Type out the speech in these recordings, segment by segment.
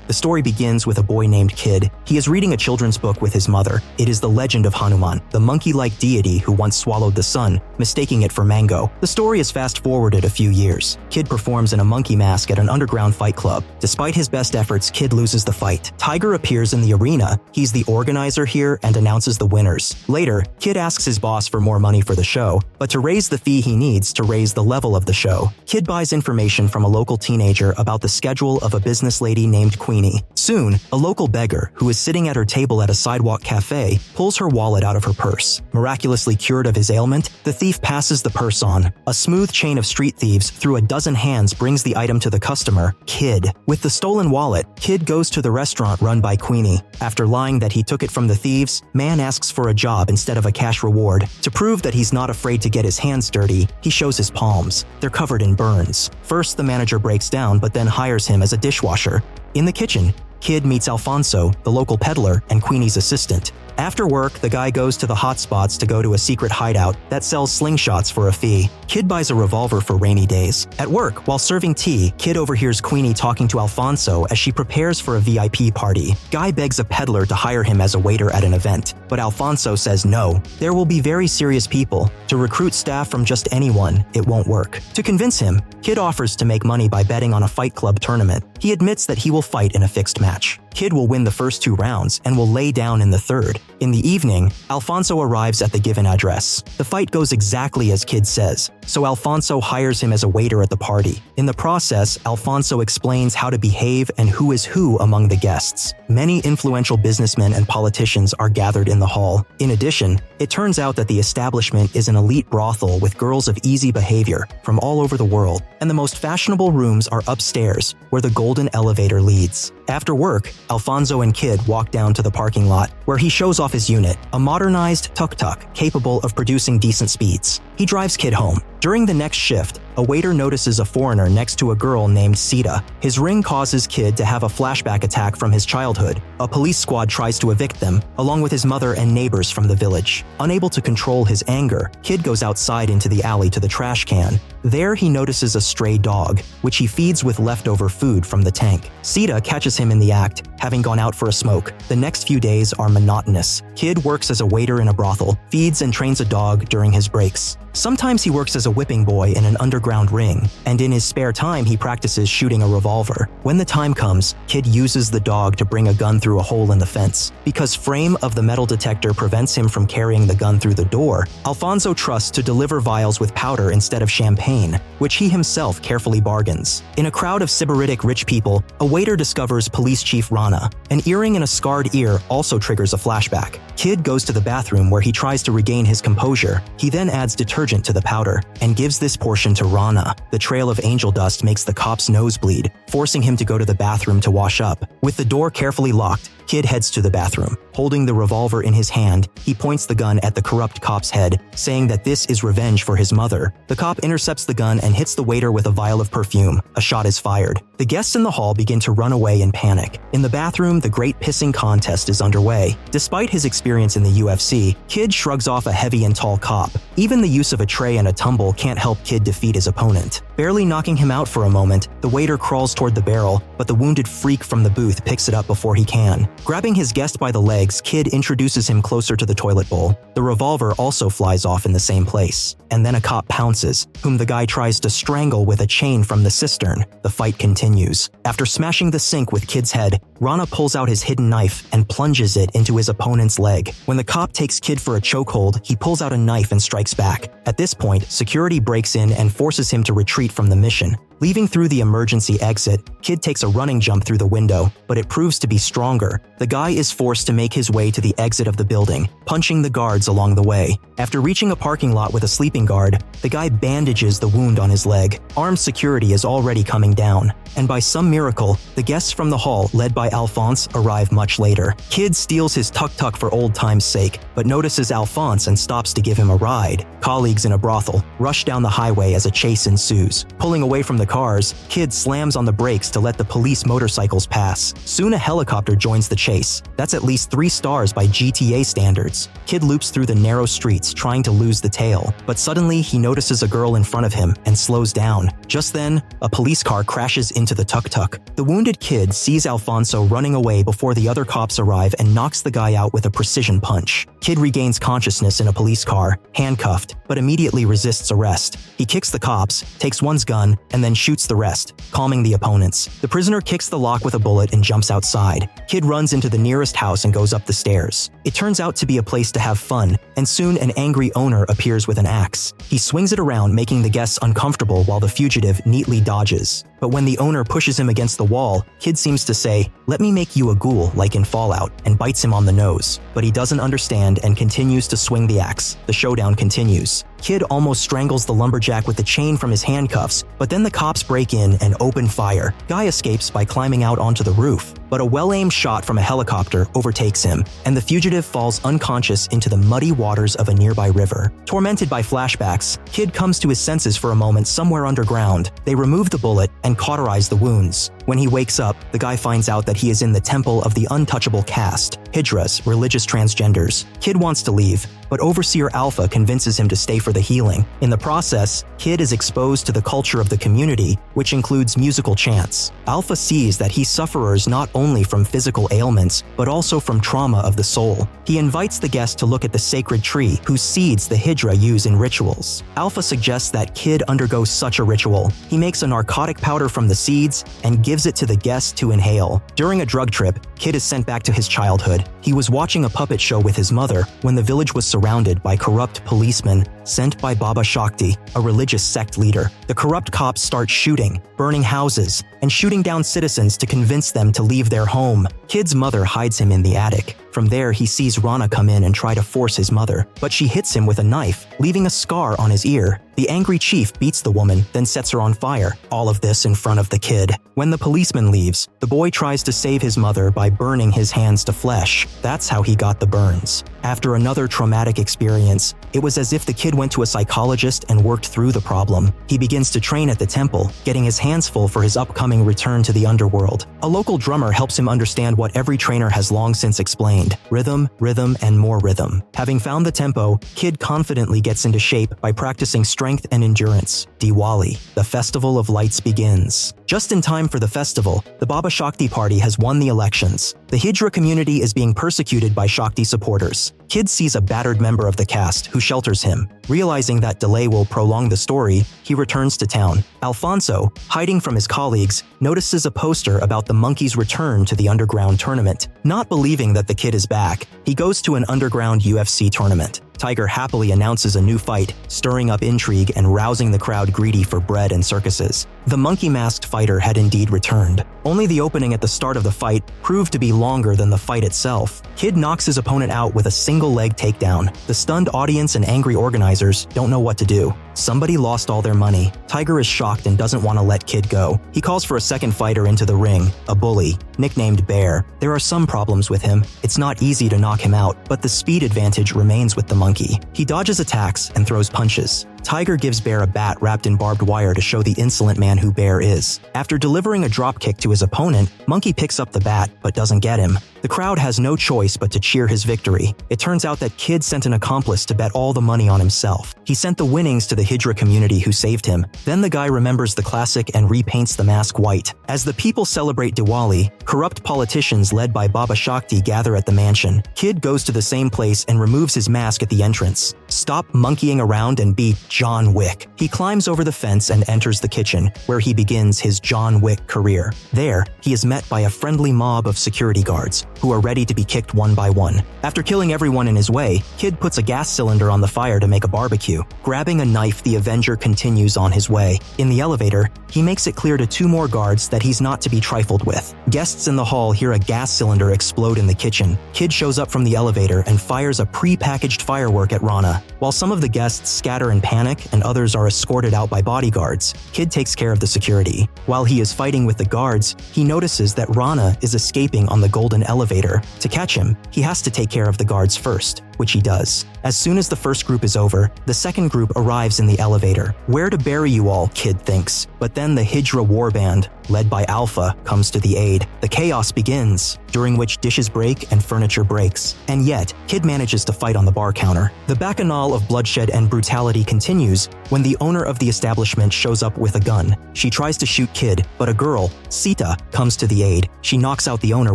The story begins with a boy named Kid. He is reading a children's book with his mother. It is the legend of Hanuman, the monkey-like deity who once swallowed the sun, mistaking it for mango. The story is fast-forwarded a few years. Kid performs in a monkey mask at an underground fight club. Despite his best efforts, Kid loses the fight. Tiger appears in the arena. He's the organizer here and announces the winners. Later, Kid asks his boss for more money for the show, but to raise the fee he needs to raise the level of the show. Kid buys information from a local teenager about the schedule of a business lady named Queeny. Soon, a local beggar, who is sitting at her table at a sidewalk cafe, pulls her wallet out of her purse. Miraculously cured of his ailment, the thief passes the purse on. A smooth chain of street thieves through a dozen hands brings the item to the customer, Kid. With the stolen wallet, Kid goes to the restaurant run by Queeny. After lying that he took it from the thieves, Man asks for a job instead of a cash reward. To prove that he's not afraid to get his hands dirty, he shows his palms. They're covered in burns. First, the manager breaks down, but then hires him as a dishwasher. In the kitchen, Kid meets Alfonso, the local peddler and Queenie's assistant. After work, the guy goes to the hot spots to go to a secret hideout that sells slingshots for a fee. Kid buys a revolver for rainy days. At work, while serving tea, Kid overhears Queeny talking to Alfonso as she prepares for a VIP party. Guy begs a peddler to hire him as a waiter at an event, but Alfonso says no. There will be very serious people. To recruit staff from just anyone, it won't work. To convince him, Kid offers to make money by betting on a fight club tournament. He admits that he will fight in a fixed match. Kid will win the first 2 rounds and will lay down in the third. In the evening, Alfonso arrives at the given address. The fight goes exactly as Kid says, so Alfonso hires him as a waiter at the party. In the process, Alfonso explains how to behave and who is who among the guests. Many influential businessmen and politicians are gathered in the hall. In addition, it turns out that the establishment is an elite brothel with girls of easy behavior from all over the world, and the most fashionable rooms are upstairs, where the golden elevator leads. After work, Alfonso and Kid walk down to the parking lot, where he shows off his unit, a modernized tuk-tuk capable of producing decent speeds. He drives Kid home. During the next shift, a waiter notices a foreigner next to a girl named Sita. His ring causes Kid to have a flashback attack from his childhood. A police squad tries to evict them, along with his mother and neighbors from the village. Unable to control his anger, Kid goes outside into the alley to the trash can. There he notices a stray dog, which he feeds with leftover food from the tank. Sita catches him in the act, having gone out for a smoke. The next few days are monotonous. Kid works as a waiter in a brothel, feeds and trains a dog during his breaks. Sometimes he works as a whipping boy in an underground ring, and in his spare time he practices shooting a revolver. When the time comes, Kid uses the dog to bring a gun through a hole in the fence. Because frame of the metal detector prevents him from carrying the gun through the door, Alfonso trusts to deliver vials with powder instead of champagne, which he himself carefully bargains. In a crowd of Sybaritic rich people, a waiter discovers Police Chief Rana. An earring in a scarred ear also triggers a flashback. Kid goes to the bathroom where he tries to regain his composure. He then adds detergent to the powder and gives this portion to Rana. The trail of angel dust makes the cop's nose bleed, forcing him to go to the bathroom to wash up. With the door carefully locked, Kid heads to the bathroom. Holding the revolver in his hand, he points the gun at the corrupt cop's head, saying that this is revenge for his mother. The cop intercepts the gun and hits the waiter with a vial of perfume. A shot is fired. The guests in the hall begin to run away in panic. In the bathroom, the great pissing contest is underway. Despite his experience in the UFC, Kid shrugs off a heavy and tall cop. Even the use of a tray and a tumble can't help Kid defeat his opponent. Barely knocking him out for a moment, the waiter crawls toward the barrel, but the wounded freak from the booth picks it up before he can. Grabbing his guest by the legs, Kid introduces him closer to the toilet bowl. The revolver also flies off in the same place. And then a cop pounces, whom the guy tries to strangle with a chain from the cistern. The fight continues. After smashing the sink with Kid's head, Rana pulls out his hidden knife and plunges it into his opponent's leg. When the cop takes Kid for a chokehold, he pulls out a knife and strikes back. At this point, security breaks in and forces him to retreat from the mission. Leaving through the emergency exit, Kid takes a running jump through the window, but it proves to be stronger. The guy is forced to make his way to the exit of the building, punching the guards along the way. After reaching a parking lot with a sleeping guard, the guy bandages the wound on his leg. Armed security is already coming down, and by some miracle, the guests from the hall, led by Alphonse, arrive much later. Kid steals his tuk-tuk for old time's sake, but notices Alphonse and stops to give him a ride. Colleagues in a brothel rush down the highway as a chase ensues. Pulling away from the the cars, Kid slams on the brakes to let the police motorcycles pass. Soon a helicopter joins the chase. That's at least 3 stars by GTA standards. Kid loops through the narrow streets trying to lose the tail, but suddenly he notices a girl in front of him and slows down. Just then, a police car crashes into the tuk-tuk. The wounded Kid sees Alfonso running away before the other cops arrive and knocks the guy out with a precision punch. Kid regains consciousness in a police car, handcuffed, but immediately resists arrest. He kicks the cops, takes one's gun, and then shoots the rest, calming the opponents. The prisoner kicks the lock with a bullet and jumps outside. Kid runs into the nearest house and goes up the stairs. It turns out to be a place to have fun, and soon an angry owner appears with an axe. He swings it around, making the guests uncomfortable while the fugitive neatly dodges. But when the owner pushes him against the wall, Kid seems to say, "Let me make you a ghoul like in Fallout," and bites him on the nose. But he doesn't understand and continues to swing the axe. The showdown continues. Kid almost strangles the lumberjack with the chain from his handcuffs, but then the cops break in and open fire. Guy escapes by climbing out onto the roof, but a well-aimed shot from a helicopter overtakes him, and the fugitive falls unconscious into the muddy waters of a nearby river. Tormented by flashbacks, Kid comes to his senses for a moment somewhere underground. They remove the bullet and cauterize the wounds. When he wakes up, the guy finds out that he is in the temple of the untouchable caste, Hydras, religious transgenders. Kid wants to leave, but Overseer Alpha convinces him to stay for the healing. In the process, Kid is exposed to the culture of the community, which includes musical chants. Alpha sees that he suffers not only from physical ailments, but also from trauma of the soul. He invites the guest to look at the sacred tree, whose seeds the Hydra use in rituals. Alpha suggests that Kid undergo such a ritual. He makes a narcotic powder from the seeds and gives it to the guest to inhale. During a drug trip, Kid is sent back to his childhood. He was watching a puppet show with his mother when the village was surrounded by corrupt policemen sent by Baba Shakti, a religious sect leader. The corrupt cops start shooting, burning houses, and shooting down citizens to convince them to leave their home. Kid's mother hides him in the attic. From there, he sees Rana come in and try to force his mother, but she hits him with a knife, leaving a scar on his ear. The angry chief beats the woman, then sets her on fire. All of this in front of the kid. When the policeman leaves, the boy tries to save his mother by burning his hands to flesh. That's how he got the burns. After another traumatic experience, it was as if the kid went to a psychologist and worked through the problem. He begins to train at the temple, getting his hands full for his upcoming return to the underworld. A local drummer helps him understand what every trainer has long since explained: rhythm, rhythm, and more rhythm. Having found the tempo, Kid confidently gets into shape by practicing strength and endurance. Diwali, the Festival of Lights, begins. Just in time for the festival, the Baba Shakti party has won the elections. The Hydra community is being persecuted by Shakti supporters. Kid sees a battered member of the caste who shelters him. Realizing that delay will prolong the story, he returns to town. Alfonso, hiding from his colleagues, notices a poster about the monkey's return to the underground tournament. Not believing that the kid is back, he goes to an underground UFC tournament. Tiger happily announces a new fight, stirring up intrigue and rousing the crowd greedy for bread and circuses. The monkey-masked fighter had indeed returned. Only the opening at the start of the fight proved to be longer than the fight itself. Kid knocks his opponent out with a single-leg takedown. The stunned audience and angry organizers don't know what to do. Somebody lost all their money. Tiger is shocked and doesn't want to let Kid go. He calls for a second fighter into the ring, a bully, nicknamed Bear. There are some problems with him. It's not easy to knock him out, but the speed advantage remains with the monkey. He dodges attacks and throws punches. Tiger gives Bear a bat wrapped in barbed wire to show the insolent man who Bear is. After delivering a dropkick to his opponent, Monkey picks up the bat but doesn't get him. The crowd has no choice but to cheer his victory. It turns out that Kid sent an accomplice to bet all the money on himself. He sent the winnings to the Hydra community who saved him. Then the guy remembers the classic and repaints the mask white. As the people celebrate Diwali, corrupt politicians led by Baba Shakti gather at the mansion. Kid goes to the same place and removes his mask at the entrance. Stop monkeying around and be John Wick. He climbs over the fence and enters the kitchen, where he begins his John Wick career. There, he is met by a friendly mob of security guards, who are ready to be kicked one by one. After killing everyone in his way, Kid puts a gas cylinder on the fire to make a barbecue. Grabbing a knife, the Avenger continues on his way. In the elevator, he makes it clear to two more guards that he's not to be trifled with. Guests in the hall hear a gas cylinder explode in the kitchen. Kid shows up from the elevator and fires a pre-packaged firework at Rana. While some of the guests scatter in panic and others are escorted out by bodyguards, Kid takes care of the security. While he is fighting with the guards, he notices that Rana is escaping on the golden elevator. To catch him, he has to take care of the guards first. which he does. As soon as the first group is over, the second group arrives in the elevator. Where to bury you all, Kid thinks. But then the Hydra warband, led by Alpha, comes to the aid. The chaos begins, during which dishes break and furniture breaks. And yet, Kid manages to fight on the bar counter. The bacchanal of bloodshed and brutality continues when the owner of the establishment shows up with a gun. She tries to shoot Kid, but a girl, Sita, comes to the aid. She knocks out the owner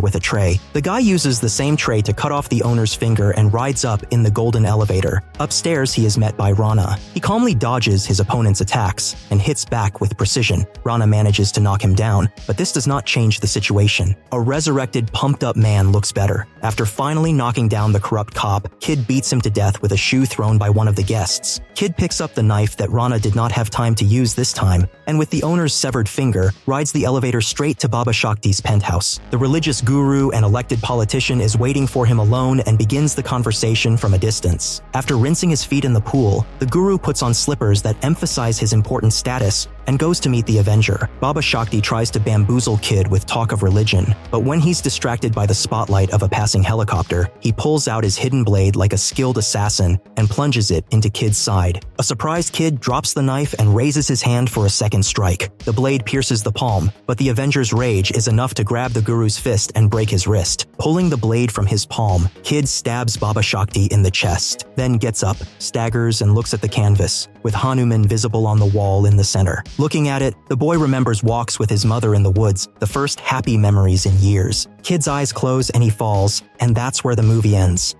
with a tray. The guy uses the same tray to cut off the owner's finger and rides up in the golden elevator. Upstairs, he is met by Rana. He calmly dodges his opponent's attacks and hits back with precision. Rana manages to knock him down, but this does not change the situation. A resurrected, pumped-up man looks better. After finally knocking down the corrupt cop, Kid beats him to death with a shoe thrown by one of the guests. Kid picks up the knife that Rana did not have time to use this time, and with the owner's severed finger, rides the elevator straight to Baba Shakti's penthouse. The religious guru and elected politician is waiting for him alone and begins the conversation from a distance. After rinsing his feet in the pool, the guru puts on slippers that emphasize his important status and goes to meet the Avenger. Baba Shakti tries to bamboozle Kid with talk of religion, but when he's distracted by the spotlight of a passing helicopter, he pulls out his hidden blade like a skilled assassin and plunges it into Kid's side. A surprised Kid drops the knife and raises his hand for a second strike. The blade pierces the palm, but the Avenger's rage is enough to grab the guru's fist and break his wrist. Pulling the blade from his palm, Kid stabs Baba Shakti in the chest, then gets up, staggers, and looks at the canvas, with Hanuman visible on the wall in the center. Looking at it, the boy remembers walks with his mother in the woods, the first happy memories in years. Kid's eyes close and he falls, and that's where the movie ends.